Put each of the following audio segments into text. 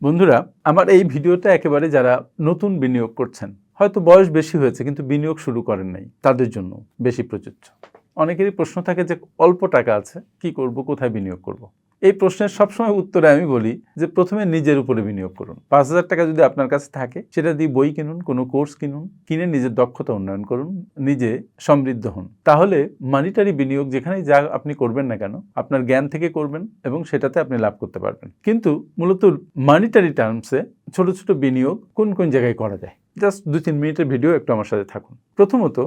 বন্ধুরা, আমার এই ভিডিওটা একেবারে যারা নতুন বিনিয়োগ করছেন, হয়তো বয়স বেশি হয়েছে কিন্তু বিনিয়োগ শুরু করেন নাই, তাদের জন্য বেশি প্রযোজ্য। অনেকেরই প্রশ্ন থাকে যে অল্প টাকা আছে, কি করব, কোথায় বিনিয়োগ করব। এই প্রশ্নের সবসময় উত্তরে আমি বলি যে প্রথমে নিজের উপরে বিনিয়োগ করুন। ৫,০০০ টাকা যদি আপনার কাছে থাকে, সেটা দিয়ে বই কিনুন, কোনো কোর্স কিনুন, কিনে নিজের দক্ষতা উন্নয়ন করুন, নিজে সমৃদ্ধ হন। তাহলে মানিটারি বিনিয়োগ যেখানেই যা আপনি করবেন না কেন, আপনার জ্ঞান থেকে করবেন এবং সেটাতে আপনি লাভ করতে পারবেন। কিন্তু মূলত মানিটারি টার্মসে ছোট ছোট বিনিয়োগ কোন কোন জায়গায় করা যায়, জাস্ট ২-৩ মিনিটের ভিডিও একটু আমার সাথে থাকুন। প্রথমত,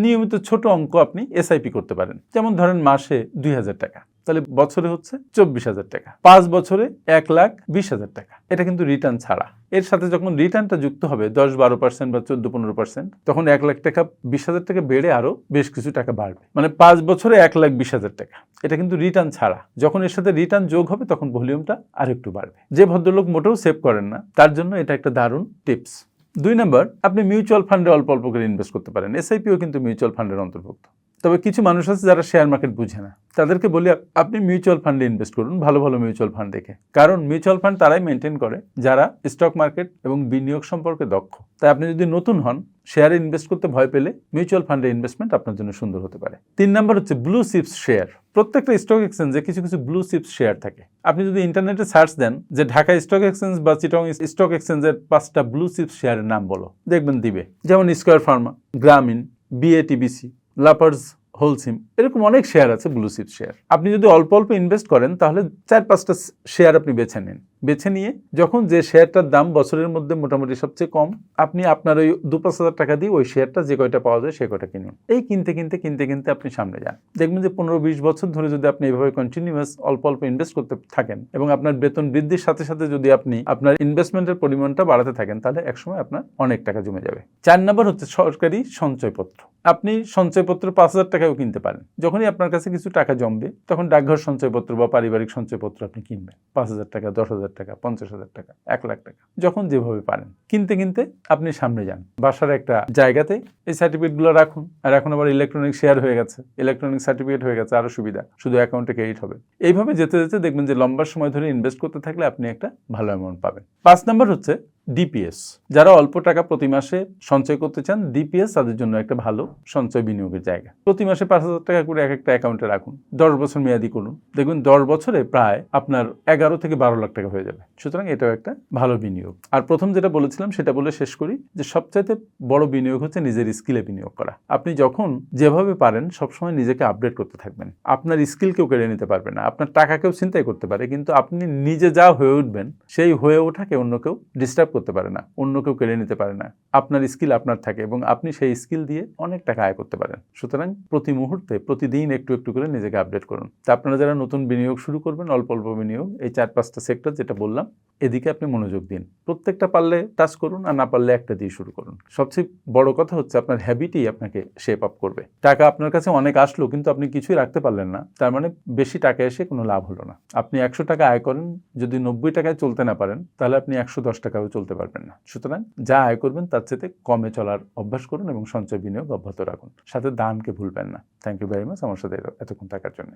নিয়মিত ছোট অঙ্ক আপনি এসআইপি করতে পারেন। যেমন ধরেন মাসে ২,০০০ টাকা, তাহলে বছরে হচ্ছে ২৪,০০০ টাকা, ৫ বছরে ১,২০,০০০ টাকা। এটা কিন্তু রিটার্ন ছাড়া। এর সাথে যখন রিটার্নটা যুক্ত হবে ১০-১২% বা ১৪-১৫%, তখন ১,০০,০০০ টাকা ২০,০০০ টাকা বেড়ে আরো বেশ কিছু টাকা বাড়বে। মানে ৫ বছরে ১,২০,০০০ টাকা। এটা কিন্তু রিটার্ন ছাড়া। যখন এর সাথে রিটার্ন যোগ হবে তখন ভলিউমটা আরেকটু বাড়বে। যে ভদ্রলোক মোটেও সেভ করেন না, তার জন্য এটা একটা দারুণ টিপস। ২ নম্বর, আপনি মিউচুয়াল ফান্ডে অল্প অল্প করে ইনভেস্ট করতে পারেন। এসআইপিও কিন্তু মিউচুয়াল ফান্ডের অন্তর্ভুক্ত। তবে কিছু মানুষ আছে যারা শেয়ার মার্কেট বুঝে না, তাদেরকে বলি আপনি মিউচুয়াল ফান্ডে ইনভেস্ট করুন, ভালো ভালো মিউচুয়াল ফান্ড দেখে। কারণ মিউচুয়াল ফান্ড তারাই মেনটেন করে যারা স্টক মার্কেট এবং বিনিয়োগ সম্পর্কে দক্ষ। তাই আপনি যদি নতুন হন, শেয়ারে ইনভেস্ট করতে ভয় পেলে মিউচুয়াল ফান্ডে ইনভেস্টমেন্ট আপনার জন্য সুন্দর হতে পারে। ৩ নম্বর হচ্ছে ব্লু চিপস শেয়ার। প্রত্যেকটা স্টক এক্সচেঞ্জে কিছু কিছু ব্লু চিপস শেয়ার থাকে। আপনি যদি ইন্টারনেটে সার্চ দেন যে ঢাকা স্টক এক্সচেঞ্জ বা চিটং স্টক এক্সচেঞ্জের ৫টা ব্লু চিপস শেয়ারের নাম বলো, দেখবেন দিবে। যেমন স্কয়ার ফার্মা, গ্রামীণ, বিএটিবিসি, লাপার্স হোলসিম, এরকম অনেক শেয়ার আছে ব্লু চিপস শেয়ার। আপনি যদি অল্প অল্প ইনভেস্ট করেন তাহলে ৪-৫টা শেয়ার আপনি বেছে নিন। বেছে নিয়ে যখন যে শেয়ারটার দাম বছরের মধ্যে মোটামুটি সবচেয়ে কম, আপনি আপনার ওই ২-৫,০০০ টাকা দিয়ে ওই শেয়ারটা যে কয়টা পাওয়া যায় সে কয়টা কিনুন। এই কিনতে কিনতে কিনতে কিনতে আপনি সামনে যান। দেখবেন যে ১৫-২০ বছর ধরে যদি আপনি এইভাবে কন্টিনিউয়াস অল্প অল্প ইনভেস্ট করতে থাকেন এবং আপনার বেতন বৃদ্ধির সাথে সাথে যদি আপনি আপনার ইনভেস্টমেন্টের পরিমাণটা বাড়াতে থাকেন, তাহলে একসময় আপনার অনেক টাকা জমে যাবে। ৪ নম্বর হচ্ছে সরকারি সঞ্চয়পত্র। আপনি সঞ্চয়পত্র ৫,০০০ টাকাও কিনতে পারেন। যখনই আপনার কাছে কিছু টাকা জমবে, তখন ডাকঘর সঞ্চয়পত্র বা পারিবারিক সঞ্চয়পত্র আপনি কিনবেন। ৫,০০০ টাকা, ১০,০০০ টাকা, ৫০,০০০ টাকা, ১,০০,০০০ টাকা, যখন যেভাবে পারেন কিনতে কিনতে আপনি সামনে যান। বাসার একটা জায়গাতে এই সার্টিফিকেটগুলো রাখুন। আর এখন আবার ইলেকট্রনিক শেয়ার হয়ে গেছে, ইলেকট্রনিক সার্টিফিকেট হয়ে গেছে, আরো সুবিধা, শুধু অ্যাকাউন্টে ক্রেডিট হবে। এইভাবে যেতে যেতে দেখবেন যে লম্বা সময় ধরে ইনভেস্ট করতে থাকলে আপনি একটা ভালো অ্যামাউন্ট পাবেন। ৫ নম্বর হচ্ছে ডিপিএস। যারা অল্প টাকা প্রতি মাসে সঞ্চয় করতে চান, ডিপিএস তাদের জন্য একটা ভালো সঞ্চয় বিনিয়োগের জায়গা। প্রতি মাসে ৫,০০০ টাকা করে এক একটা অ্যাকাউন্টে রাখুন, ১০ বছর মেয়াদি করুন, দেখবেন ১০ বছরে প্রায় আপনার ১১ থেকে ১২ লাখ টাকা হয়ে যাবে। সুতরাং এটাও একটা ভালো বিনিয়োগ। আর প্রথম যেটা বলেছিলাম সেটা বলে শেষ করি, যে সবচাইতে বড় বিনিয়োগ হচ্ছে নিজের স্কিলে বিনিয়োগ করা। আপনি যখন যেভাবে পারেন সবসময় নিজেকে আপডেট করতে থাকবেন। আপনার স্কিল কেউ কেড়ে নিতে পারবে না, আপনার টাকা কেউ ছিনতাই করতে পারে, কিন্তু আপনি নিজে যা হয়ে উঠবেন, সেই হয়ে ওঠাকে অন্য কেউ ডিস্টার্ব করতে পারে না, অন্য কেউ কেড়ে নিতে পারে না। আপনার স্কিল আপনার থাকে এবং আপনি সেই স্কিল দিয়ে অনেক টাকা আয় করতে পারেন। সুতরাং প্রতি মুহূর্তে প্রতিদিন একটু একটু করে নিজেকে আপডেট করুন। তা আপনারা যারা নতুন বিনিয়োগ শুরু করবেন, অল্প অল্প বিনিয়োগ, এই ৪-৫টা সেক্টর যেটা বললাম, এদিকে আপনি মনোযোগ দিন। প্রত্যেকটা পারলে টাচ করুন, আর না পারলে একটা দিয়ে শুরু করুন। সবচেয়ে বড় কথা হচ্ছে আপনার হ্যাবিটই আপনাকে শেপ আপ করবে। টাকা আপনার কাছে অনেক আসলো কিন্তু আপনি কিছুই রাখতে পারলেন না, তার মানে বেশি টাকা এসে কোনো লাভ হলো না। আপনি ১০০ টাকা আয় করেন, যদি ৯০ টাকায় চলতে না পারেন, তাহলে আপনি ১১০ টাকাও চলতে পারবেন না। সুতরাং যা আয় করবেন তার চেয়ে কমে চলার অভ্যাস করুন এবং সঞ্চয় বিনিয়োগ অব্যাহত রাখুন। সাথে দানকে ভুলবেন না। থ্যাংক ইউ ভেরি মাচ আমার সাথে এতক্ষণ থাকার জন্য।